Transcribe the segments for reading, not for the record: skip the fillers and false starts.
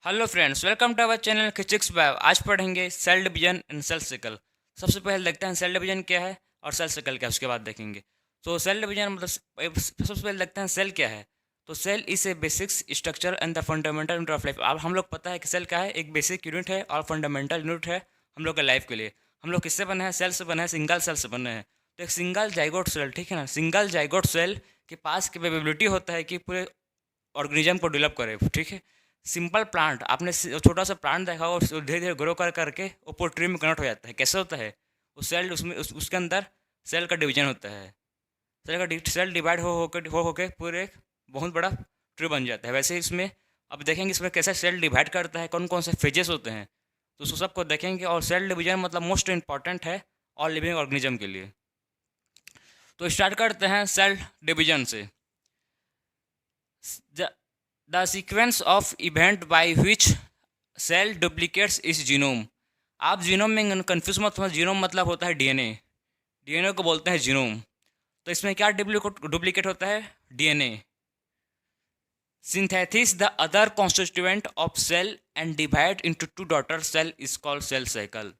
Hello friends, welcome to our channel physics bio. आज पढ़ेंगे cell division and cell cycle. सबसे पहले देखते हैं सेल डिवीजन क्या है और सेल साइकिल क्या है, उसके बाद देखेंगे। तो सेल डिवीजन मतलब सबसे पहले देखते हैं सेल क्या है। तो cell is a basic structure and the fundamental unit of life. अब हम लोग पता है कि सेल क्या है, एक बेसिक यूनिट है और फंडामेंटल यूनिट है हम लोग के लाइफ के लिए। हम लोग किससे बने हैं? सेल से बने हैं, सिंगल सेल से बने हैं। तो एक सिंगल जाइगोट सेल, ठीक है ना, सिंगल जाइगोट सेल के पास कैपेबिलिटी होता है कि पूरे ऑर्गेनिज्म को डेवलप करे, ठीक है। सिंपल प्लांट, आपने छोटा सा प्लांट देखा होगा, धीरे धीरे ग्रो कर करके वो ट्री में कन्वर्ट हो जाता है। कैसे होता है? उस सेल उसमें उसके अंदर सेल का डिवीजन होता है। सेल डिवाइड हो के पूरे एक बहुत बड़ा ट्री बन जाता है। वैसे ही इसमें अब देखेंगे इसमें कैसे सेल डिवाइड करता है, कौन कौन से फेजेस होते हैं, तो उसको सबको देखेंगे। और सेल डिवीजन मतलब मोस्ट इंपॉर्टेंट है और लिविंग ऑर्गेनिज्म के लिए। तो स्टार्ट करते हैं सेल डिवीजन से। The sequence of event by which cell duplicates is genome। आप जीनोम में कंफ्यूज मत हो, जीनोम मतलब होता है डीएनए। डीएनए को बोलते हैं जीनोम। तो इसमें क्या डुप्लीकेट होता है? DNA. Synthesis the other constituent of cell and divide into two daughter cell is called cell cycle.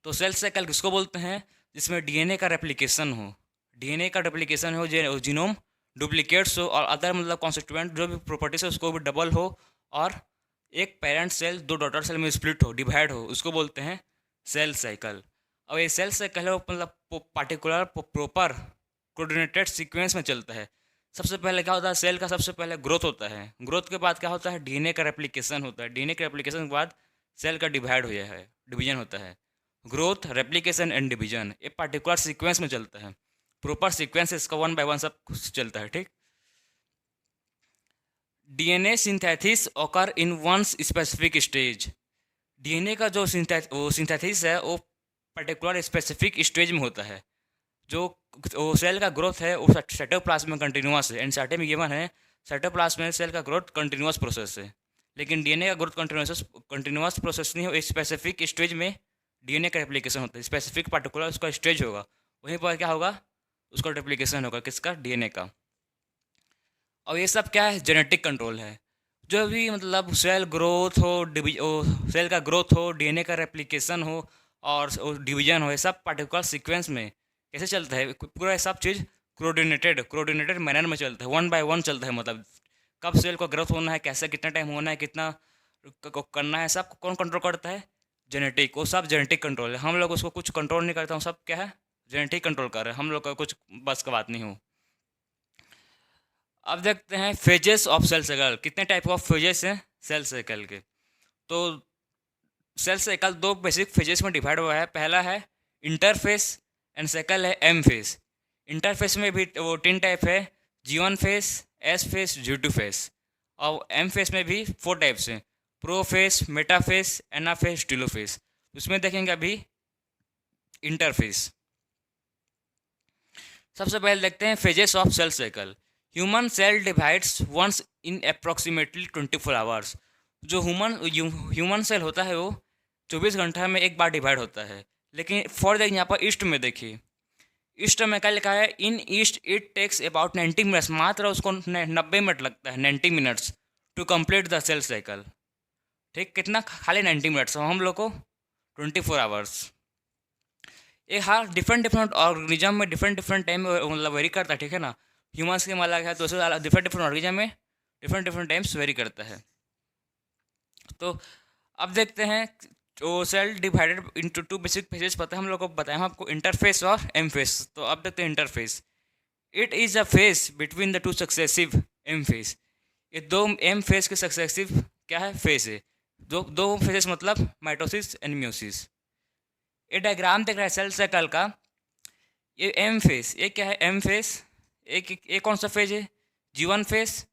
तो सेल साइकिल किसको बोलते हैं? जिसमें डीएनए का रेप्लिकेशन हो, डीएनए का रेप्लिकेशन हो, जीनोम डुप्लीकेट्स हो और अदर मतलब कॉन्स्टिट्यूएंट जो भी प्रॉपर्टीज है उसको भी डबल हो, और एक पेरेंट सेल दो डॉटर सेल में स्प्लिट हो, डिवाइड हो, उसको बोलते हैं सेल साइकिल। अब ये सेल साइकिल है वो मतलब पार्टिकुलर प्रॉपर कोऑर्डिनेटेड सीक्वेंस में चलता है। सबसे पहले क्या होता है? सेल का सबसे पहले ग्रोथ होता है। ग्रोथ के बाद क्या होता है? डीएनए का रेप्लिकेशन होता है। डीएनए के रेप्लिकेशन के बाद सेल का डिवाइड हो जाता है, डिवीजन होता है। ग्रोथ, रेप्लिकेशन एंड डिवीजन एक पार्टिकुलर सीक्वेंस में चलता है। प्रॉपर सीक्वेंस इसका वन बाय वन सब कुछ चलता है, ठीक। DNA synthesis occur in once specific stage. DNA का जो सिंथेसिस है वो पर्टिकुलर स्पेसिफिक स्टेज में होता है। जो वो सेल का ग्रोथ है वो साइटोप्लाज्म में कंटिन्यूअस है। एंड साइटो में गिवन है साइटोप्लाज्म में सेल का ग्रोथ कंटिन्यूअस प्रोसेस है। लेकिन डीएनए का ग्रोथ कंटिन्यूअस प्रोसेस नहीं हो, स्पेसिफिक स्टेज में डीएनए का रेप्लिकेशन होता है। स्पेसिफिक पार्टिकुलर उसका स्टेज होगा, वहीं पर क्या होगा? उसका रेप्लिकेशन होगा, किसका? डीएनए का। और ये सब क्या है? जेनेटिक कंट्रोल है। जो भी मतलब सेल ग्रोथ हो, सेल का ग्रोथ हो, डीएनए का रेप्लिकेशन हो और डिवीजन हो, ये सब पार्टिकुलर सीक्वेंस में कैसे चलता है? पूरा ये सब चीज़ कोऑर्डिनेटेड मैनर में चलता है, वन बाय वन चलता है। मतलब कब सेल को ग्रोथ होना है, कैसे, कितना टाइम होना है, कितना करना है, सब कौन कंट्रोल करता है? जेनेटिक। वो सब जेनेटिक कंट्रोल है। हम लोग उसको कुछ कंट्रोल नहीं करते, हम सब क्या है? जेनेटिक कंट्रोल कर रहे हैं। हम लोग का कुछ बस का बात नहीं हो। अब देखते हैं फेजेस ऑफ सेल साइकिल। कितने टाइप ऑफ फेजेस हैं सेल साइकिल के? तो सेल साइकिल दो बेसिक फेजेस में डिवाइड हुआ है। पहला है इंटरफेस एंड सेकंड है एम फेस। इंटरफेस में भी वो तीन टाइप है, G1 face, S phase, G2 face. और एम फेस में भी फोर टाइप्स हैं, प्रो फेस, मेटा फेस, एना फेस, टीलो फेस। उसमें देखेंगे अभी इंटरफेस। सबसे पहले देखते हैं phases of cell cycle. Human cell divides once in approximately 24 hours. जो ह्यूमन सेल होता है वो 24 घंटा में एक बार डिवाइड होता है। लेकिन फॉर द यहाँ पर ईस्ट में देखिए, ईस्ट में क्या लिखा है? In yeast it takes about 90 minutes. मात्र उसको 90 मिनट लगता है, 90 minutes to complete the cell cycle. ठीक, कितना? खाली 90 मिनट्स। हम लोग को 24 आवर्स। ये हर डिफरेंट डिफरेंट ऑर्गेनिज्म में डिफरेंट डिफरेंट टाइम मतलब वेरी करता है, ठीक है ना। ह्यूमंस के अलग है, दूसरे डिफरेंट डिफरेंट ऑर्गेनिज्म में डिफरेंट डिफरेंट टाइम्स वेरी करता है। तो अब देखते हैं जो cell divided into two basic phases पता है हम लोग को, बताया हम आपको, इंटरफेस और एम फेस। तो अब देखते हैं interphase. It is a phase between the two successive M phase. ये दो एम फेस के सक्सेसिव क्या है? फेस है। दो दो फेजेस मतलब माइटोसिस एंड म्यूसिस। ये डायग्राम देख रहा है सेल साइकिल का। ये एम फेस, ये क्या है? M phase. एक कौन सा फेज है? G1 face,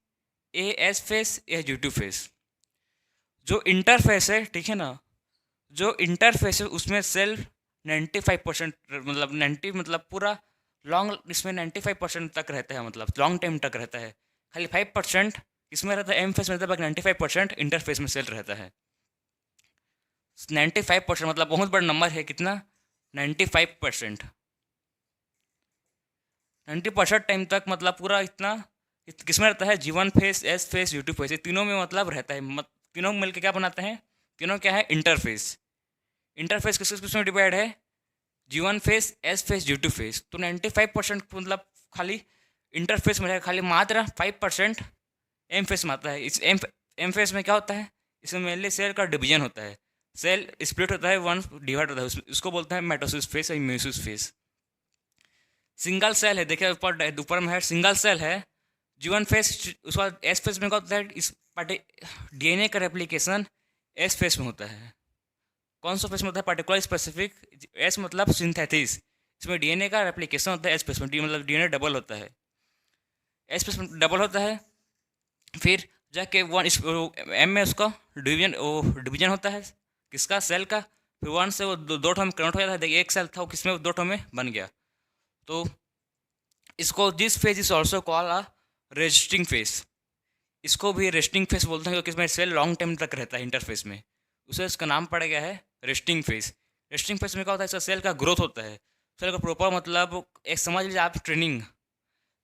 A S phase, या G2 फेस। जो इंटरफेस है, ठीक है ना, जो इंटरफेस है उसमें सेल 95% मतलब 90 मतलब पूरा लॉन्ग इसमें 95% तक रहता है, मतलब लॉन्ग टाइम तक रहता है। खाली 5% इसमें रहता है, एम फेस में रहता है, बाकी 95% इंटरफेस में सेल रहता है। 95% मतलब बहुत बड़ा नंबर है। कितना? 95%। 90% टाइम तक मतलब पूरा इतना किसमें रहता है? G1 face, S phase, G2 face, ये तीनों में मतलब रहता है। तीनों मिलकर क्या बनाते हैं? तीनों क्या है? इंटरफेस। इंटरफेस किस किस में डिवाइड है? G1 face, S face, G2 face. तो 95% मतलब खाली इंटरफेस में रहेगा, खाली मात्र 5% एम फेस में आता है। इस एम फेस में क्या होता है? इसमें मेनली सेल का डिवीजन होता है, सेल स्प्लिट होता है, वन डिवाइड होता है, उसको बोलते हैं माइटोसिस फेस और म्यूसिस फेस। सिंगल सेल है, देखिए ऊपर में है सिंगल सेल है G1 फेस। उसके बाद एस फेस में क्या होता है? इस डीएनए का रेप्लिकेशन एस फेस में होता है। कौन सा फेस में होता है? Particular specific. एस मतलब सिंथेसिस, इसमें डीएनए का रेप्लिकेशन होता है एस फेस में, डी मतलब डीएनए डबल होता है, एस फेस में डबल होता है। फिर जाके वन इस एम में उसका डिवीजन होता है किसका? सेल का। फिर वन से वो दो ठो में कन्वर्ट हो जाता है। देखिए एक सेल था वो किसमें? दो ठो में बन गया। तो इसको this phase is also call a resting face. इसको भी रेस्टिंग फेस बोलते हैं क्योंकि इसमें सेल लॉन्ग टाइम तक रहता है इंटरफेस में, उसे इसका नाम पड़ गया है रेस्टिंग फेस। रेस्टिंग फेस में क्या होता है? इसका सेल का ग्रोथ होता है। सेल का प्रॉपर मतलब एक समझ लीजिए आप ट्रेनिंग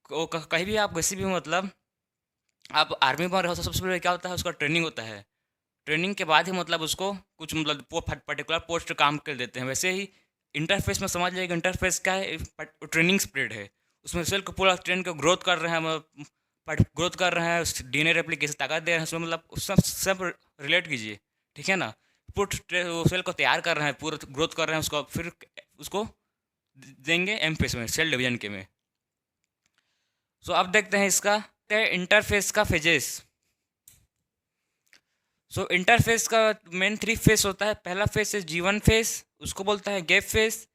कहीं भी आप किसी भी मतलब आप आर्मी में रहो तो सबसे पहले क्या होता है? उसका ट्रेनिंग होता है। ट्रेनिंग के बाद ही मतलब उसको कुछ मतलब पर्टिकुलर पोस्ट काम कर देते हैं। वैसे ही इंटरफेस में समझ लीजिए इंटरफेस क्या है? ट्रेनिंग स्प्रेड है, उसमें सेल को पूरा ट्रेन को ग्रोथ कर रहे हैं, ग्रोथ कर रहे हैं, डीएनए रेप्लिकेशन ताकत दे रहे हैं उसमें, मतलब सब रिलेट कीजिए, ठीक है ना। सेल को तैयार कर रहे हैं, पूरा ग्रोथ कर रहे हैं उसको, फिर उसको देंगे एम फेस में, सेल डिवीजन के में। सो अब देखते हैं इसका इंटरफेस का फेजेस। सो इंटरफेस का मेन 3 फेस होता है। पहला फेस है G1 फेस, उसको बोलता है गैप फेस।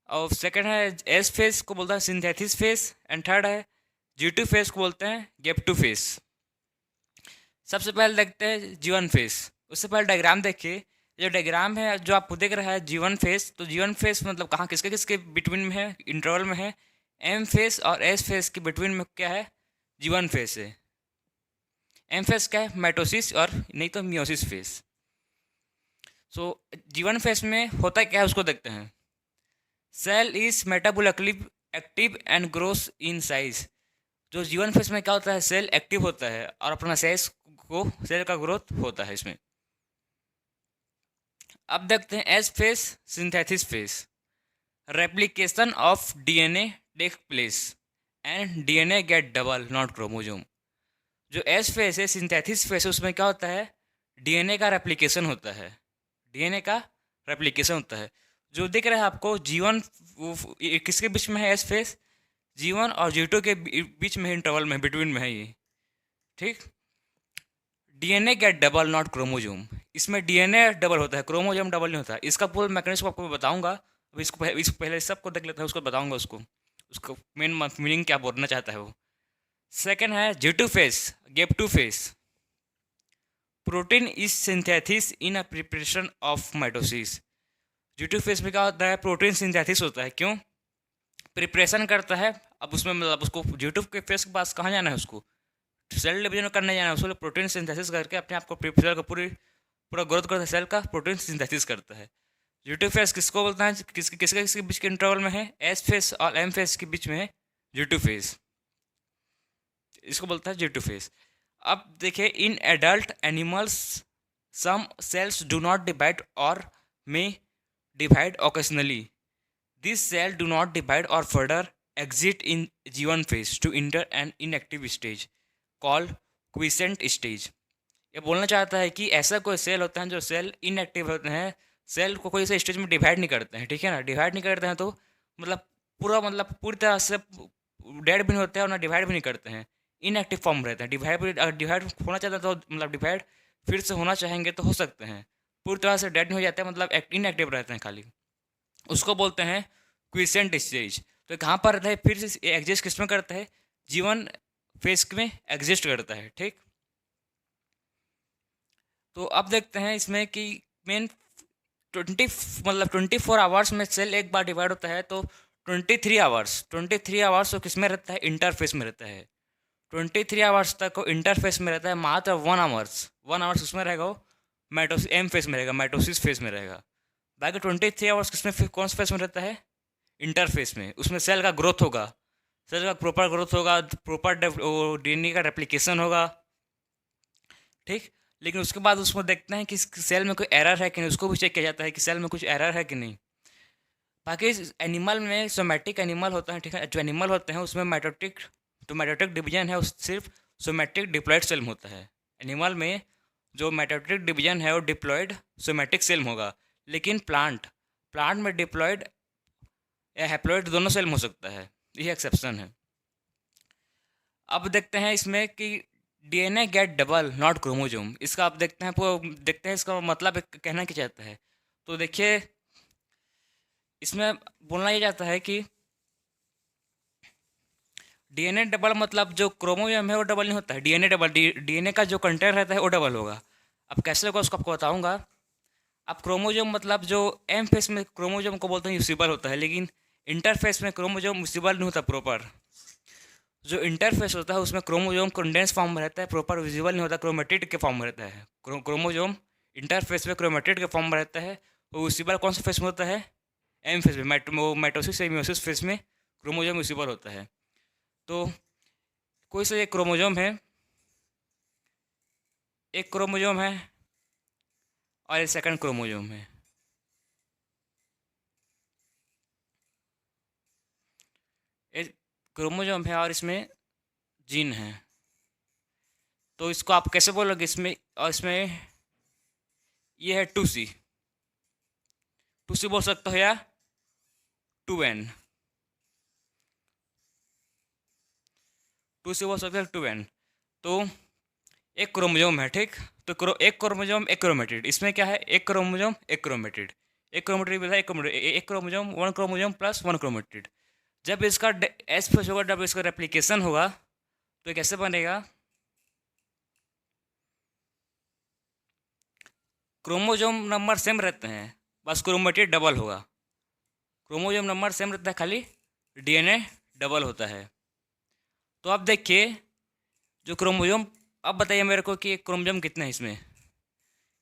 और सेकंड है एस फेस को बोलता है सिंथेसिस फेस। एंड थर्ड है G2 फेस को बोलते हैं गैप 2 फेस। सबसे पहले देखते हैं G1 फेस। उससे पहले डायग्राम देखिए, जो डायग्राम है जो आपको देख रहा है G1 फेस, तो G1 फेस मतलब कहाँ किसके किसके बिटवीन में है? इंटरवल में है। एम फेस और एस फेस के बिटवीन में क्या है? G1 फेस है। एम फेस क्या है? माइटोसिस और नहीं तो मियोसिस फेस। सो G1 फेस में होता क्या है उसको देखते हैं। Cell is metabolically active and grows in size. जो G1 फेस में क्या होता है? सेल एक्टिव होता है और अपना सेल का ग्रोथ होता है इसमें। अब देखते हैं S phase, synthesis phase. Replication of DNA take place and DNA get double not chromosome. जो एस फेस है, सिंथेसिस फेस है, उसमें क्या होता है? डीएनए का रेप्लिकेशन होता है, डीएनए का रेप्लिकेशन होता है। जो दिख रहा है आपको G1 किसके बीच में है? एस फेस G1 और G2 के बीच में, इंटरवल में, बिटवीन में है ये, ठीक। DNA get double not chromosome. इसमें डीएनए डबल होता है, क्रोमोजोम डबल नहीं होता। इसका पूरा मैकेनिज्म आपको बताऊंगा। अब इसको पहले सबको देख लेते हैं, उसको बताऊंगा उसको उसको मेन मीनिंग क्या बोलना चाहता है वो। सेकेंड है G2 face, gap 2 face. Protein is synthesis in a preparation of mitosis. G2 face में क्या होता है? प्रोटीन सिंथेसिस होता है। क्यों? प्रिपरेशन करता है। अब उसमें मतलब उसको G2 के फेस के पास कहाँ जाना है? उसको सेल डिवीजन करने जाना है। उसको प्रोटीन सिंथेसिस करके अपने आप को सेल का पूरा ग्रोथ करता है, सेल का प्रोटीन सिंथेसिस करता है। G2 फेस किसको बोलता है? किसके बीच के इंटरवल में है? एस फेस और एम फेस के बीच में है G2 फेस, इसको बोलता है G2 फेस। अब देखिए, in adult animals some cells do not divide और may divide occasionally. These cells do not divide or further exit in G1 phase to enter an inactive stage called quiescent stage. ये बोलना चाहता है कि ऐसा कोई सेल होता है जो सेल इनएक्टिव होते हैं, सेल को कोई से स्टेज में डिवाइड नहीं करते हैं, ठीक है ना। डिवाइड नहीं करते हैं तो मतलब पूरी तरह से डेड भी नहीं होते हैं और ना डिवाइड भी नहीं करते हैं, इनएक्टिव फॉर्म रहते हैं। अगर डिवाइड होना चाहते हैं तो मतलब डिवाइड फिर से होना चाहेंगे तो हो सकते हैं, पूरी तरह से डेड नहीं हो जाते हैं, मतलब इनएक्टिव रहते हैं खाली, उसको बोलते हैं क्विसेंट स्टेज। तो कहाँ पर रहता है? फिर से एग्जिस्ट किस में करता है? G1 फेस में एग्जिस्ट करता है, ठीक। तो अब देखते हैं इसमें कि मेन 24 आवर्स में सेल एक बार डिवाइड होता है, तो 23 आवर्स तो किस में रहता है? इंटरफेस में रहता है। 23 आवर्स तक वो इंटरफेस में रहता है, मात्र 1 आवर्स उसमें रहेगा, वो एम फेस में रहेगा, माइटोसिस फेस में रहेगा। बाकी 23 आवर्स किसमें, कौन से फेस में रहता है? इंटरफेस में। उसमें सेल का ग्रोथ होगा, सेल का प्रॉपर ग्रोथ होगा, प्रॉपर डीएनए का रेप्लिकेशन होगा, ठीक। लेकिन उसके बाद उसमें देखते हैं कि सेल में कोई एरर है कि नहीं, उसको भी चेक किया जाता है कि सेल में कुछ एरर है कि नहीं। बाकी एनिमल में सोमैटिक एनिमल होता है, ठीक है, जो एनिमल होते हैं उसमें माइटोटिक डिवीजन है, उस सिर्फ सोमैटिक डिप्लॉयड सेल में होता है। एनिमल में जो माइटोटिक डिवीजन है वो डिप्लॉयड सोमैटिक सेल में होगा, लेकिन प्लांट में डिप्लॉयड या हैप्लॉयड दोनों सेल में हो सकता है, ये एक्सेप्शन है। अब देखते हैं इसमें कि DNA get double not chromosome, इसका आप देखते हैं इसका मतलब कहना क्या चाहता है। तो देखिए इसमें बोलना ये जाता है कि डीएनए डबल मतलब जो क्रोमोजोम है वो डबल नहीं होता है, डीएनए का जो कंटेंट रहता है वो डबल होगा। अब कैसे होगा उसको आपको बताऊंगा। अब क्रोमोजोम मतलब जो एम फेस में क्रोमोजोम को बोलते हैं यूसिबल होता है, लेकिन इंटरफेस में क्रोमोजोम यूसिबल नहीं होता प्रॉपर। जो इंटरफेस होता है उसमें क्रोमोजोम कंडेंस फॉर्म में रहता है, प्रॉपर विजिबल नहीं होता, क्रोमेटिड के फॉर्म में रहता है। क्रोमोजोम इंटरफेस में क्रोमेटिड के फॉर्म में रहता है, वो विजिबल कौन सा फेस में होता है, एम फेस में, माइटोसिस या म्योसिस फेस में क्रोमोजोम विजिबल होता है। तो कोई सा एक क्रोमोजोम है, एक क्रोमोजोम है और एक सेकंड क्रोमोजोम है। एक क्रोमोजोम है और इसमें जीन है। तो इसको आप कैसे बोलोगे इसमें, और इसमें ये है 2C, 2C बोल सकते हो या 2N, 2C बोल सकते हो 2N। तो एक क्रोमोजोम है, ठीक। तो एक क्रोमोजोम एक क्रोमेटिड, इसमें क्या है, एक क्रोमोजोम एक क्रोमेटिड, एक क्रोमेटिड भी था, एक chromosome one chromosome plus one chromatid. जब इसका एस फेस होगा, जब इसका रेप्लिकेशन होगा तो ये कैसे बनेगा, क्रोमोजोम नंबर सेम रहते हैं, बस क्रोमेटिड डबल होगा। क्रोमोजोम नंबर सेम रहता है, खाली डीएनए डबल होता है। तो अब देखिए जो क्रोमोजोम, अब बताइए मेरे को कि क्रोमोजोम कितने हैं, इसमें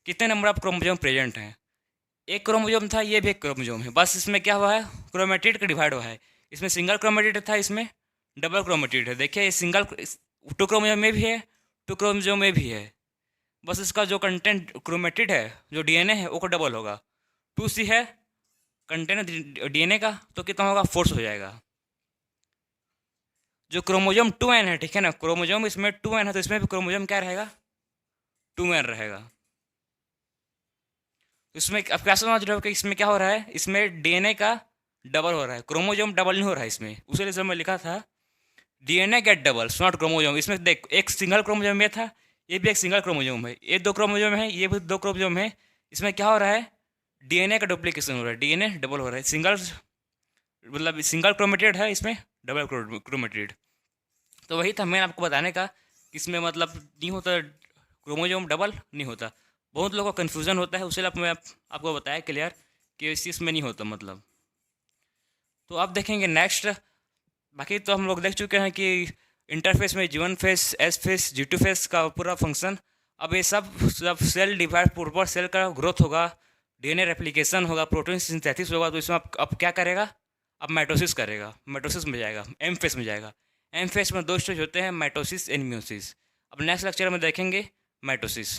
कितने नंबर ऑफ क्रोमोजोम प्रेजेंट हैं। एक क्रोमोजोम था, ये भी एक क्रोमोजोम है, बस इसमें क्या हुआ है, क्रोमेटिड का डिवाइड हुआ है। इसमें सिंगल क्रोमेटिड था, इसमें डबल क्रोमेटिड है। देखिए ये सिंगल टू क्रोमोजोम में भी है, टू क्रोमोजोम में भी है, बस इसका जो कंटेंट क्रोमेटिड है, जो डीएनए है वो डबल होगा। 2C है कंटेंट डीएनए का, तो कितना होगा, 4 हो जाएगा। जो क्रोमोजोम 2N है, ठीक है ना, क्रोमोजोम इसमें 2N है, तो इसमें भी क्रोमोजोम क्या रहेगा, 2N रहेगा। इसमें अब क्या समझ रहे हो कि इसमें क्या हो रहा है, इसमें डीएनए का डबल हो रहा है, क्रोमोजोम डबल नहीं हो रहा है इसमें। उसी लिए मैं लिखा था DNA get double not chromosome. इसमें देख एक सिंगल क्रोमोजोम में था, ये भी एक सिंगल क्रोमोजोम है, ये दो क्रोमोजोम है, ये भी दो क्रोमोजोम है। इसमें क्या हो रहा है, डीएनए का डुप्लीकेशन हो रहा है, डीएनए डबल हो रहा है, सिंगल मतलब सिंगल क्रोमेटेड है, इसमें डबल क्रोमेटेड। तो वही था मैं आपको बताने का कि इसमें मतलब नहीं होता, क्रोमोजोम डबल नहीं होता। बहुत लोगों को कन्फ्यूज़न होता है, उसे मैं आपको बताया क्लियर कि इस चीज़ में नहीं होता मतलब। तो अब देखेंगे नेक्स्ट। बाकी तो हम लोग देख चुके हैं कि इंटरफेस में G1 face, S face, G2 face का पूरा फंक्शन। अब ये सब सेल डिवाइड, प्रॉपर सेल का ग्रोथ होगा, डीएनए रेप्लिकेशन होगा, प्रोटीन सिंथेसिस होगा। तो इसमें अब क्या करेगा, अब माइटोसिस करेगा, माइटोसिस में जाएगा, एम फेस में जाएगा। एम फेस में 2 स्टेज होते हैं, माइटोसिस एंड म्योसिस। अब नेक्स्ट लेक्चर में देखेंगे माइटोसिस।